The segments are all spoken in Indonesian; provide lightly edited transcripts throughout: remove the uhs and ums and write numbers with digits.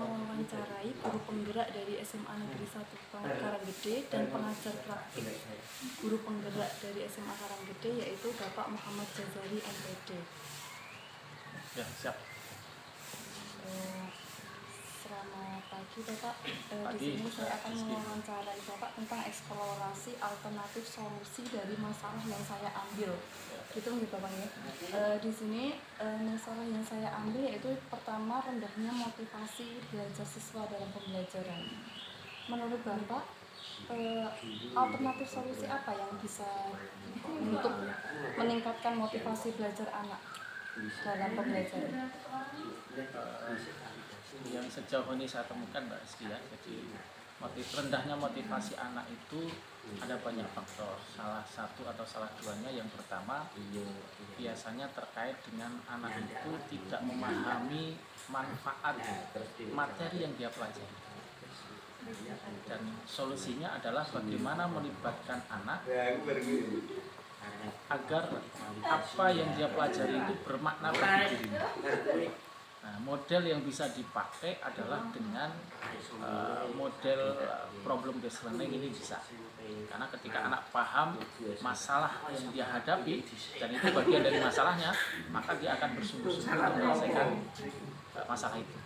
mewawancarai guru penggerak dari SMA Negeri 1 Karanggede dan pengajar praktik guru penggerak dari SMA Karanggede, yaitu Bapak Muhammad Jazari MPD. Ya, siap. Selamat pagi Bapak. Pagi. Di sini saya akan mewawancarai Bapak tentang eksplorasi alternatif solusi dari masalah yang saya ambil. Gitu nih Bapak ya. Di sini masalah yang saya ambil yaitu pertama, rendahnya motivasi belajar siswa dalam pembelajaran. Menurut Bapak, alternatif solusi apa yang bisa untuk meningkatkan motivasi belajar anak dalam pembelajaran? Yang sejauh ini saya temukan Mbak Rizky ya, jadi rendahnya motivasi anak itu ada banyak faktor. Salah satu atau salah duanya yang pertama biasanya terkait dengan anak itu tidak memahami manfaat materi yang dia pelajari. Dan solusinya adalah bagaimana melibatkan anak agar apa yang dia pelajari itu bermakna bagi dirinya. Nah, model yang bisa dipakai adalah dengan model problem based learning ini bisa. Karena ketika anak paham masalah yang dia hadapi dan itu bagian dari masalahnya, maka dia akan bersungguh-sungguh untuk menyelesaikan masalah itu.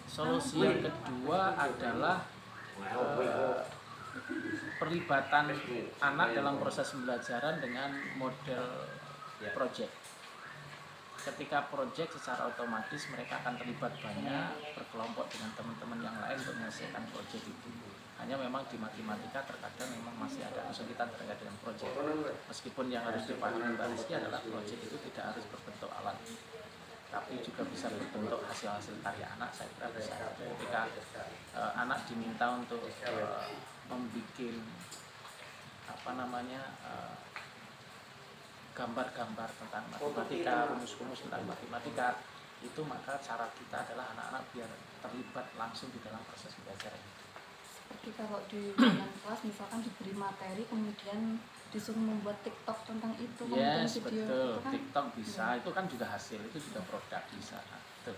Solusi yang kedua adalah perlibatan anak dalam proses pembelajaran dengan model project. Ketika proyek secara otomatis mereka akan terlibat banyak, berkelompok dengan teman-teman yang lain untuk menyelesaikan proyek itu. Hanya memang di matematika terkadang memang masih ada kesulitan terkait dengan proyek. Meskipun yang harus dipahami Mbak Rizky adalah proyek itu tidak harus berbentuk alat, tapi juga bisa berbentuk hasil-hasil karya anak. Saya kira bisa. Ketika anak diminta untuk membuat gambar-gambar tentang matematika, rumus-rumus tentang matematika itu, maka cara kita adalah anak-anak biar terlibat langsung di dalam proses belajar. Seperti kalau di dalam kelas misalkan diberi materi kemudian disuruh membuat TikTok tentang itu, Yes, video, betul. itu kan, TikTok bisa, ya. Itu kan juga hasil, itu juga produk bisa. Betul.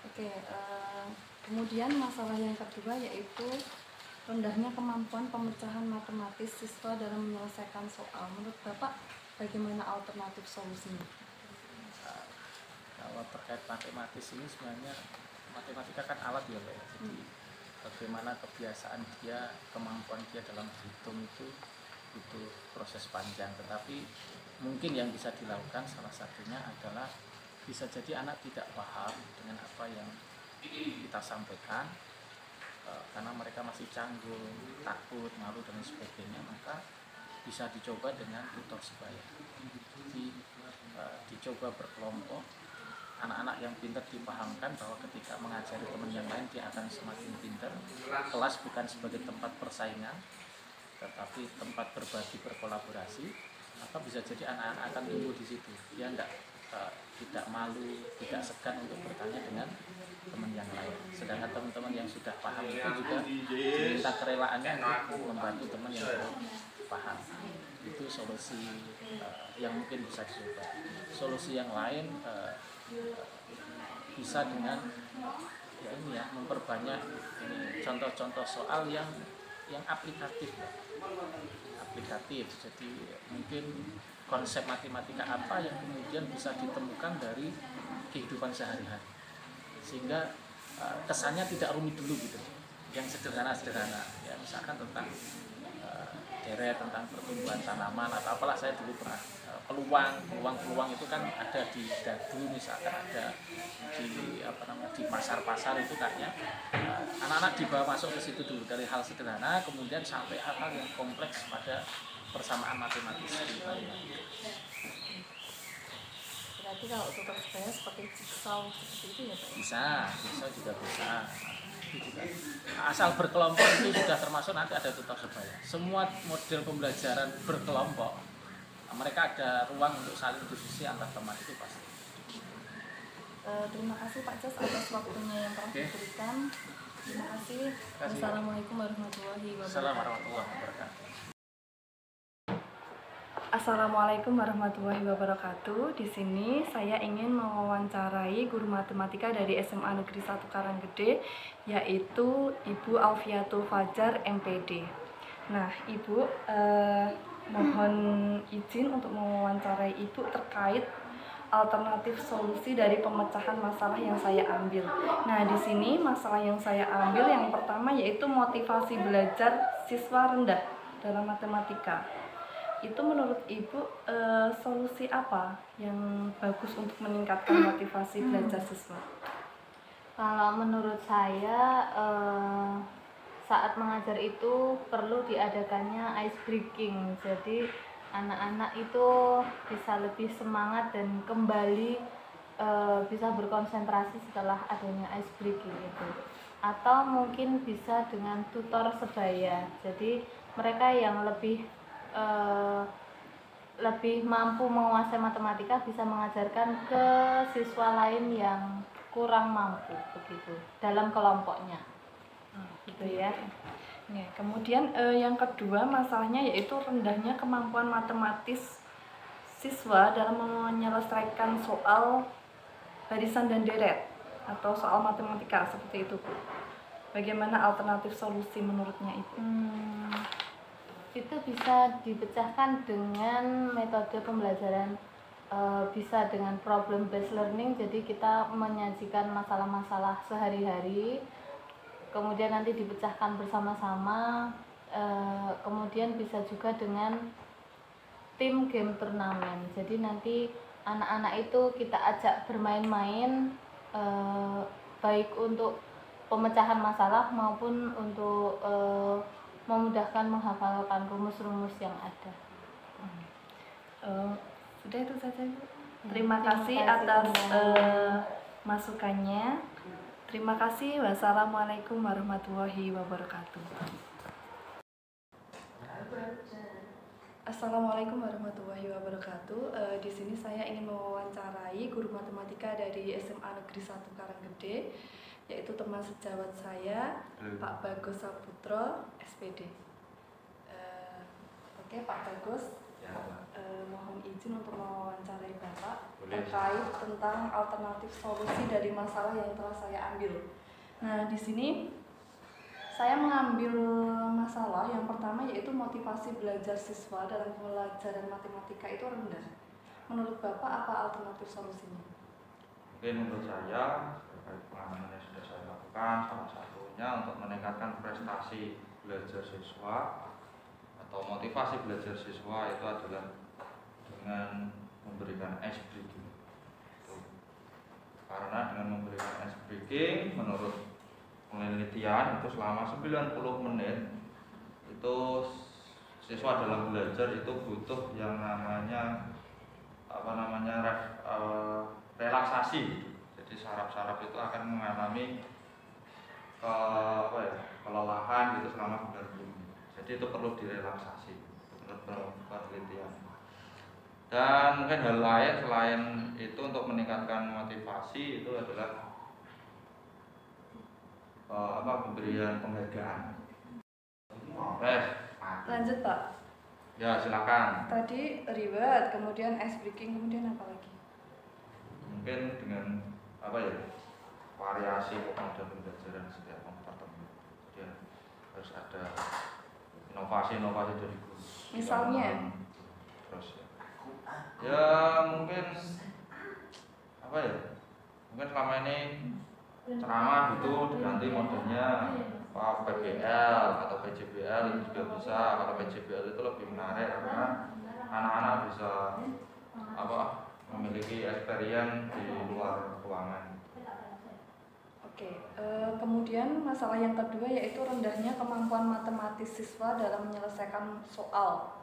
Oke, kemudian masalah yang kedua yaitu rendahnya kemampuan pemecahan matematis siswa dalam menyelesaikan soal. Menurut Bapak, bagaimana alternatif solusinya? Kalau terkait matematis ini sebenarnya matematika kan alat ya Pak. Jadi bagaimana kebiasaan dia, kemampuan dia dalam berhitung itu proses panjang. Tetapi mungkin yang bisa dilakukan salah satunya adalah bisa jadi anak tidak paham dengan apa yang kita sampaikan, karena mereka masih canggung, takut, malu dan sebagainya, maka bisa dicoba dengan tutor sebaya. Jadi dicoba berkelompok, anak-anak yang pintar dipahamkan bahwa ketika mengajari teman yang lain dia akan semakin pintar. Kelas bukan sebagai tempat persaingan, tetapi tempat berbagi, berkolaborasi. Maka bisa jadi anak-anak akan tumbuh di situ. Dia tidak malu, tidak segan untuk bertanya dengan teman yang lain. Sedangkan teman-teman yang sudah paham itu juga diminta kerelaannya untuk membantu teman yang belum paham. Itu solusi yang mungkin bisa dicoba. Solusi yang lain bisa dengan memperbanyak contoh-contoh soal yang aplikatif. Jadi mungkin konsep matematika apa yang kemudian bisa ditemukan dari kehidupan sehari-hari, sehingga kesannya tidak rumit dulu gitu, yang sederhana-sederhana ya, misalkan tentang deret, tentang pertumbuhan tanaman atau apalah. Saya dulu pernah peluang itu kan ada di dadu, misalkan ada di pasar-pasar itu kayaknya anak-anak dibawa masuk ke situ dulu dari hal sederhana kemudian sampai hal-hal yang kompleks pada persamaan matematis. Berarti kalau tutor sebaya seperti jigsaw seperti itu ya Pak? Bisa juga bisa. Asal berkelompok itu sudah termasuk, nanti ada tutor sebaya. Semua model pembelajaran berkelompok, mereka ada ruang untuk saling diskusi antar teman, itu pasti. Terima kasih Pak Jas atas waktunya yang telah diberikan. Terima kasih. Wassalamualaikum warahmatullahi wabarakatuh. Assalamualaikum warahmatullahi wabarakatuh. Assalamualaikum warahmatullahi wabarakatuh. Di sini saya ingin mewawancarai guru matematika dari SMA Negeri 1 Karanggede, yaitu Ibu Alfiatul Fajar MPD. Nah, Ibu, mohon izin untuk mewawancarai Ibu terkait alternatif solusi dari pemecahan masalah yang saya ambil. Nah, di sini masalah yang saya ambil yang pertama yaitu motivasi belajar siswa rendah dalam matematika. Itu menurut Ibu solusi apa yang bagus untuk meningkatkan motivasi belajar siswa? Kalau menurut saya saat mengajar itu perlu diadakannya ice breaking. Jadi anak-anak itu bisa lebih semangat dan kembali bisa berkonsentrasi setelah adanya ice breaking itu. Atau mungkin bisa dengan tutor sebaya. Jadi mereka yang lebih mampu menguasai matematika bisa mengajarkan ke siswa lain yang kurang mampu begitu dalam kelompoknya. Gitu ya. Ya, kemudian yang kedua masalahnya yaitu rendahnya kemampuan matematis siswa dalam menyelesaikan soal barisan dan deret atau soal matematika seperti itu, Bu. Bagaimana alternatif solusi menurutnya Ibu? Itu bisa dipecahkan dengan metode pembelajaran, bisa dengan problem based learning. Jadi kita menyajikan masalah-masalah sehari-hari, kemudian nanti dipecahkan bersama-sama, kemudian bisa juga dengan tim game turnamen. Jadi nanti anak-anak itu kita ajak bermain-main, baik untuk pemecahan masalah maupun untuk memudahkan menghafalkan rumus-rumus yang ada. Sudah itu saja, Bu. Terima kasih atas masukannya. Terima kasih. Wassalamualaikum warahmatullahi wabarakatuh. Assalamualaikum warahmatullahi wabarakatuh. Di sini saya ingin mewawancarai guru matematika dari SMA Negeri 1 Karanggede, yaitu teman sejawat saya, Pak Bagus Saputro, SPD. Oke, Pak Bagus, mohon izin untuk mewawancarai Bapak terkait tentang alternatif solusi dari masalah yang telah saya ambil. Nah, di sini saya mengambil masalah yang pertama yaitu motivasi belajar siswa dalam pelajaran matematika itu rendah. Menurut Bapak apa alternatif solusinya? Mungkin menurut saya terkait pengalaman yang sudah saya lakukan, salah satunya untuk meningkatkan prestasi belajar siswa atau motivasi belajar siswa itu adalah dengan memberikan ice breaking. Karena dengan memberikan ice breaking, menurut penelitian itu selama 90 menit itu siswa dalam belajar itu butuh yang namanya relaksasi. Jadi saraf-saraf itu akan mengalami kelelahan gitu selama 90 menit. Jadi itu perlu direlaksasi menurut penelitian. Dan mungkin hal lain selain itu untuk meningkatkan motivasi itu adalah pemberian penghargaan. Lanjut, Pak. Ya, silakan. Tadi reward, kemudian ice breaking, kemudian apa lagi? Mungkin dengan variasi metode pembelajaran setiap pertemuan. Jadi harus ada inovasi-inovasi dari guru. Misalnya? Terus ya mungkin mungkin selama ini ceramah itu diganti modelnya PBL atau PJBL itu juga bisa. Kalau PJBL itu lebih menarik karena anak-anak bisa memiliki experience di luar ruangan. Oke, kemudian masalah yang kedua yaitu rendahnya kemampuan matematis siswa dalam menyelesaikan soal.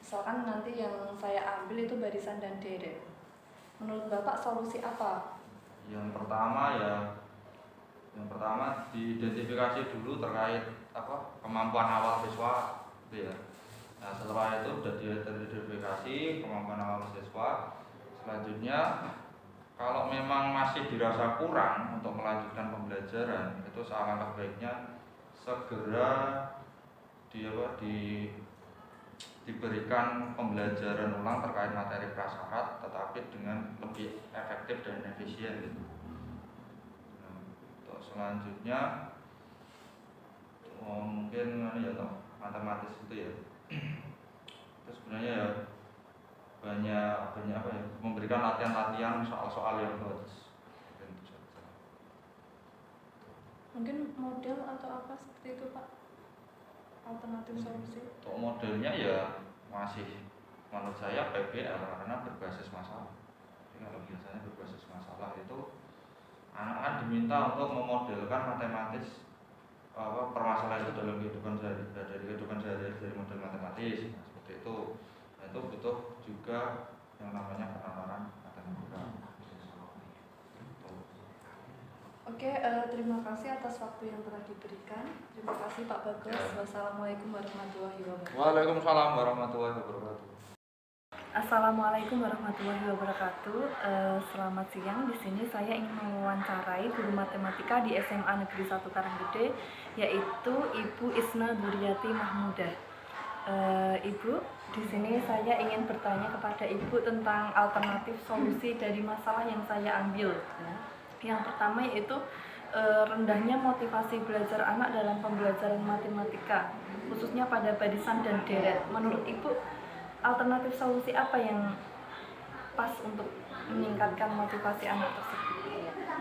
Misalkan nanti yang saya ambil itu barisan dan deret. Menurut Bapak solusi apa? Yang pertama diidentifikasi dulu terkait kemampuan awal siswa, gitu ya. Nah, setelah itu sudah diidentifikasi kemampuan awal siswa. Selanjutnya, kalau memang masih dirasa kurang untuk melanjutkan pembelajaran, itu alangkah baiknya segera diberikan pembelajaran ulang terkait materi prasyarat, tetapi dengan lebih efektif dan efisien gitu. Nah, untuk selanjutnya mungkin ya matematis itu ya. Itu sebenarnya ya banyak apa ya, memberikan latihan-latihan soal-soal yang bagus. Mungkin model atau apa seperti itu Pak, alternatif solusi. Untuk modelnya ya masih menurut saya PBL karena berbasis masalah. Jadi kalau biasanya berbasis masalah itu anak-anak diminta untuk memodelkan matematis permasalahan itu dalam kehidupan sehari-hari dari model matematis. Nah, seperti itu. Nah, itu butuh juga yang namanya penataran matematika. Oke, terima kasih atas waktu yang telah diberikan. Terima kasih Pak Bagus. Wassalamualaikum warahmatullahi wabarakatuh. Waalaikumsalam warahmatullahi wabarakatuh. Assalamualaikum warahmatullahi wabarakatuh. Selamat siang. Di sini saya ingin mewawancarai guru matematika di SMA Negeri 1 Karanggede, yaitu Ibu Isna Duriyati Mahmudah. Ibu, di sini saya ingin bertanya kepada Ibu tentang alternatif solusi dari masalah yang saya ambil. Yang pertama yaitu rendahnya motivasi belajar anak dalam pembelajaran matematika, khususnya pada barisan dan deret. Menurut Ibu, alternatif solusi apa yang pas untuk meningkatkan motivasi anak tersebut?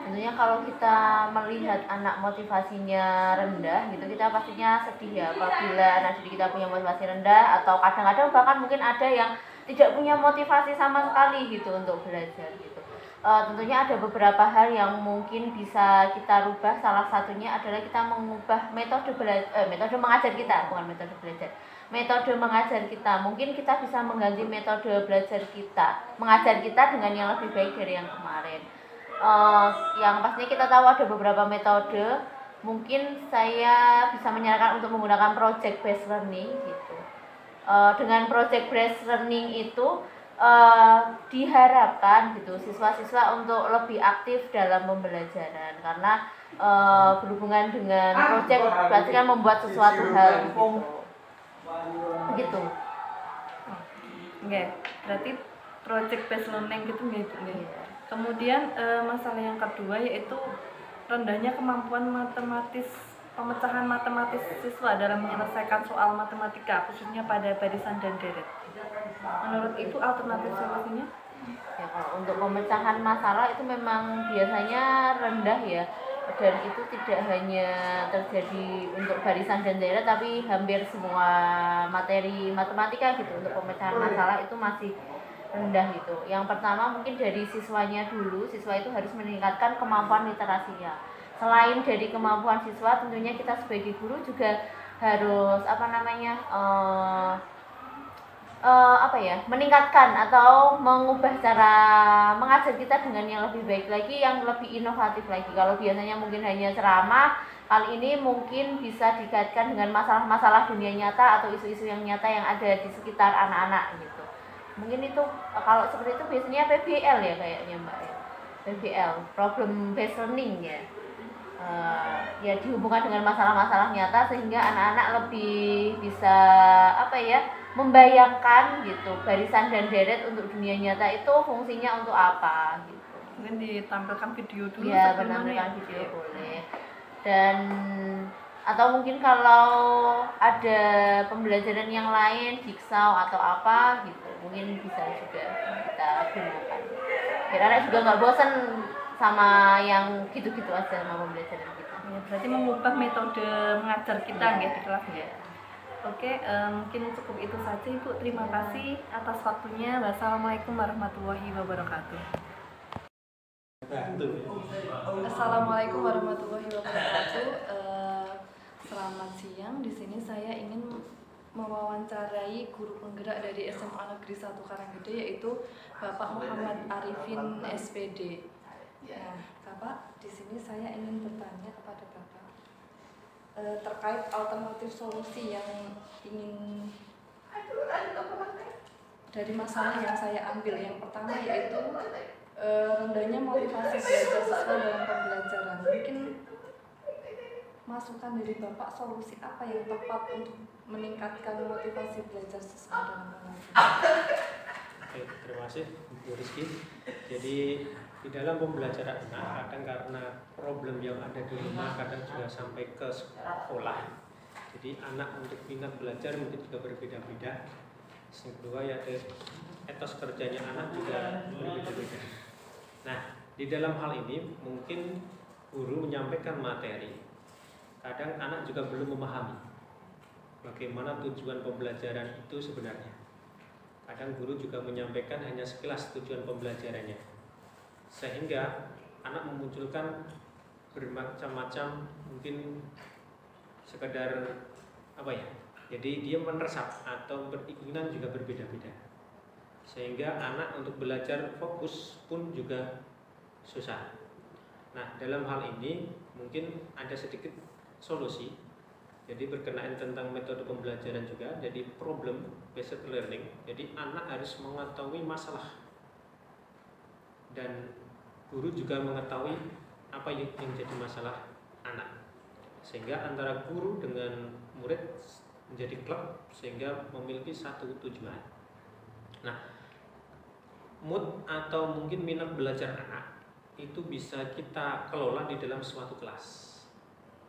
Tentunya kalau kita melihat anak motivasinya rendah gitu, kita pastinya sedih ya apabila anak didik kita punya motivasi rendah, atau kadang-kadang bahkan mungkin ada yang tidak punya motivasi sama sekali gitu untuk belajar gitu. Tentunya ada beberapa hal yang mungkin bisa kita rubah. Salah satunya adalah kita mengubah metode mengajar kita, bukan metode belajar. Metode mengajar kita, mungkin kita bisa mengganti metode belajar kita, mengajar kita dengan yang lebih baik dari yang kemarin. Yang pastinya kita tahu ada beberapa metode. Mungkin saya bisa menyarankan untuk menggunakan project based learning gitu. Dengan project based learning itu diharapkan gitu siswa-siswa untuk lebih aktif dalam pembelajaran, karena berhubungan dengan project berarti kan membuat sesuatu hal gitu. Oke, berarti project based learning gitu gitu. Kemudian masalah yang kedua yaitu rendahnya kemampuan pemecahan matematis siswa dalam menyelesaikan soal matematika, khususnya pada barisan dan deret. Menurut Ibu alternatif solusinya? Ya, kalau untuk pemecahan masalah itu memang biasanya rendah ya, dan itu tidak hanya terjadi untuk barisan dan deret, tapi hampir semua materi matematika gitu untuk pemecahan masalah itu masih rendah gitu. Yang pertama mungkin dari siswanya dulu, siswa itu harus meningkatkan kemampuan literasinya. Selain dari kemampuan siswa, tentunya kita sebagai guru juga harus meningkatkan atau mengubah cara mengajar kita dengan yang lebih baik lagi, yang lebih inovatif lagi. Kalau biasanya mungkin hanya ceramah, kali ini mungkin bisa dikaitkan dengan masalah-masalah dunia nyata atau isu-isu yang nyata yang ada di sekitar anak-anak gitu. Mungkin itu kalau seperti itu biasanya PBL ya kayaknya Mbak ya. PBL, problem based learning ya. Ya dihubungkan dengan masalah-masalah nyata sehingga anak-anak lebih bisa membayangkan gitu barisan dan deret untuk dunia nyata itu fungsinya untuk apa gitu. Mungkin ditampilkan video dulu. Ya, menampilkan video boleh. Dan atau mungkin kalau ada pembelajaran yang lain, jigsaw atau apa gitu, mungkin bisa juga kita gunakan. Biar anak juga nggak bosan sama yang gitu-gitu aja sama pembelajaran kita. Ya, berarti mengubah metode mengajar kita ya di kelas ya. Oke, mungkin cukup itu saja Ibu. Terima kasih atas waktunya. Wassalamualaikum warahmatullahi wabarakatuh. Assalamualaikum warahmatullahi wabarakatuh. Selamat siang. Di sini saya ingin mewawancarai guru penggerak dari SMA Negeri 1 Karanggede, yaitu Bapak Muhammad Arifin SPD. Nah, Bapak, di sini saya ingin bertanya kepada Bapak terkait alternatif solusi yang ingin dari masalah yang saya ambil. Yang pertama yaitu rendahnya motivasi belajar siswa dalam pembelajaran. Mungkin masukan dari Bapak, solusi apa yang tepat untuk meningkatkan motivasi belajar siswa dalam pengajaran? Oke, terima kasih Bu Rizky. Jadi di dalam pembelajaran anak, kadang karena problem yang ada di rumah, kadang juga sampai ke sekolah. Jadi anak untuk minat belajar mungkin juga berbeda-beda. Yang kedua ya etos kerjanya anak juga berbeda-beda. Nah, di dalam hal ini mungkin guru menyampaikan materi, kadang anak juga belum memahami bagaimana tujuan pembelajaran itu sebenarnya. Kadang guru juga menyampaikan hanya sekilas tujuan pembelajarannya, sehingga anak memunculkan bermacam-macam, mungkin sekedar apa ya, jadi dia meresap atau beringinan juga berbeda-beda, sehingga anak untuk belajar fokus pun juga susah. Nah, dalam hal ini mungkin ada sedikit solusi. Jadi berkenaan tentang metode pembelajaran juga, jadi problem based learning. Jadi anak harus mengetahui masalah dan guru juga mengetahui apa yang jadi masalah anak, sehingga antara guru dengan murid menjadi klub sehingga memiliki satu tujuan. Nah, mood atau mungkin minat belajar anak itu bisa kita kelola di dalam suatu kelas.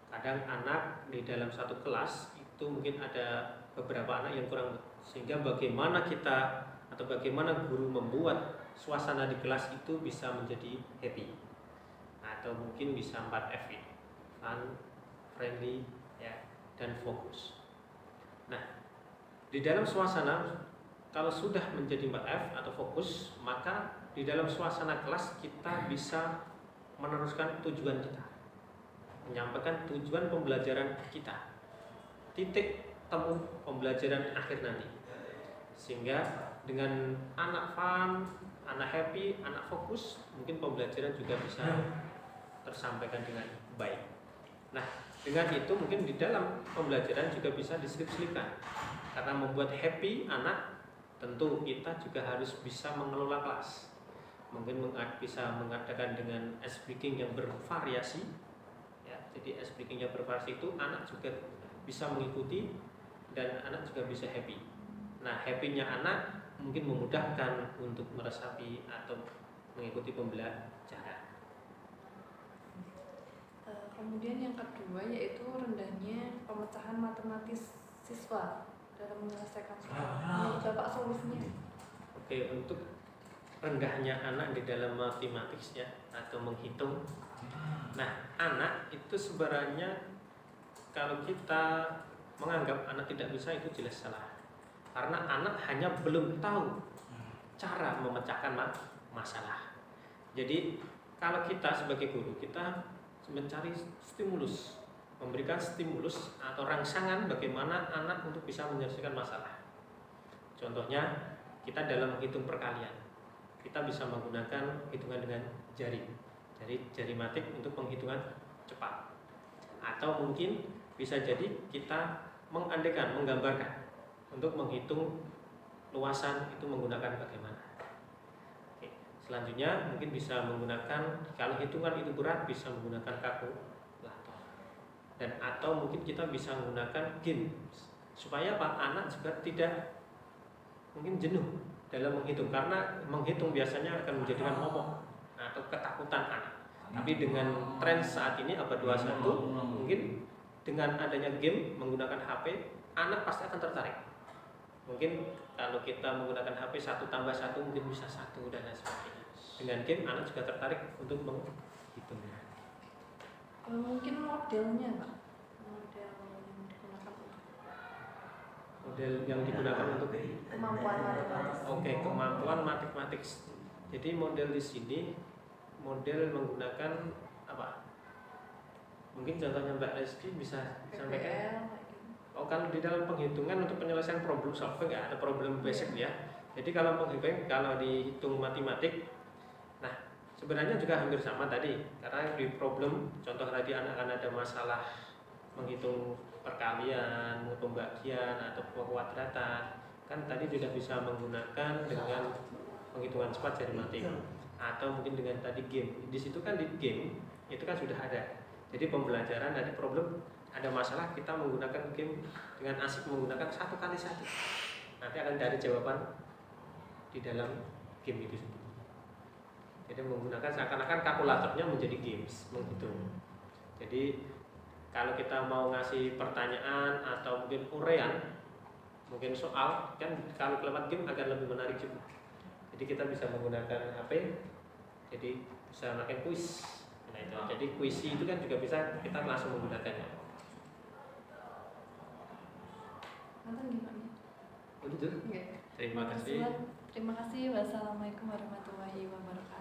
Kadang anak di dalam satu kelas itu mungkin ada beberapa anak yang kurang mood, sehingga bagaimana kita atau bagaimana guru membuat suasana di kelas itu bisa menjadi happy, atau mungkin bisa 4F ini, fun, friendly, ya, dan fokus. Nah, di dalam suasana kalau sudah menjadi 4F atau fokus, maka di dalam suasana kelas kita bisa meneruskan tujuan kita, menyampaikan tujuan pembelajaran kita, titik temu pembelajaran akhir nanti, sehingga dengan anak fun, anak happy, anak fokus, mungkin pembelajaran juga bisa tersampaikan dengan baik. Nah, dengan itu mungkin di dalam pembelajaran juga bisa diselip-selipkan, karena membuat happy anak, tentu kita juga harus bisa mengelola kelas. Mungkin bisa mengadakan dengan ice breaking yang bervariasi, ya. Jadi ice breaking yang bervariasi itu anak juga bisa mengikuti dan anak juga bisa happy. Nah, happy-nya anak mungkin memudahkan untuk meresapi atau mengikuti pembelajaran. Kemudian yang kedua yaitu rendahnya pemecahan matematis siswa dalam menyelesaikan soal. Menurut Bapak solusinya? Oke, untuk rendahnya anak di dalam matematik ya, atau menghitung. Nah, anak itu sebenarnya kalau kita menganggap anak tidak bisa, itu jelas salah. Karena anak hanya belum tahu cara memecahkan masalah. Jadi kalau kita sebagai guru, kita mencari stimulus, memberikan stimulus atau rangsangan bagaimana anak untuk bisa menyelesaikan masalah. Contohnya kita dalam menghitung perkalian, kita bisa menggunakan hitungan dengan jari matik untuk penghitungan cepat. Atau mungkin bisa jadi kita menggambarkan untuk menghitung luasan itu menggunakan bagaimana. Oke. Selanjutnya mungkin bisa menggunakan, kalau hitungan itu berat, bisa menggunakan kalkulator. Dan atau mungkin kita bisa menggunakan game supaya Pak anak juga tidak mungkin jenuh dalam menghitung, karena menghitung biasanya akan menjadikan momok atau ketakutan anak. Tapi dengan tren saat ini abad 21, mungkin dengan adanya game menggunakan HP, anak pasti akan tertarik. Mungkin kalau kita menggunakan HP 1 tambah 1 mungkin bisa 1 dan lain sebagainya. Dengan game anak juga tertarik untuk menghitungnya. Mungkin modelnya Pak, model yang digunakan untuk kemampuan matematis. Oke, kemampuan matematik. Jadi model di sini model menggunakan apa? Mungkin contohnya Mbak Reski bisa sampaikan. Oh, kalau di dalam penghitungan untuk penyelesaian problem solving ya, ada problem basic ya. Jadi kalau penghitung, kalau dihitung matematik, nah sebenarnya juga hampir sama tadi. Karena di problem, contoh tadi anak akan ada masalah menghitung perkalian, pembagian atau kuadratan, kan tadi sudah bisa menggunakan dengan penghitungan cepat jari matik, atau mungkin dengan tadi game. Di situ kan di game itu kan sudah ada Jadi pembelajaran dari problem, ada masalah kita menggunakan game dengan asik menggunakan 1x1. Nanti akan cari jawaban di dalam game itu sendiri. Jadi menggunakan seakan-akan kalkulatornya menjadi games, menghitung. Jadi kalau kita mau ngasih pertanyaan atau mungkin urean, mungkin soal, kan kalau lewat game akan lebih menarik juga. Jadi kita bisa menggunakan HP, jadi bisa pakai kuis. Nah itu, jadi kuisi itu kan juga bisa kita langsung menggunakannya. Nanti gimana? Begitu. Iya. Terima kasih. Terima kasih. Wassalamualaikum warahmatullahi wabarakatuh.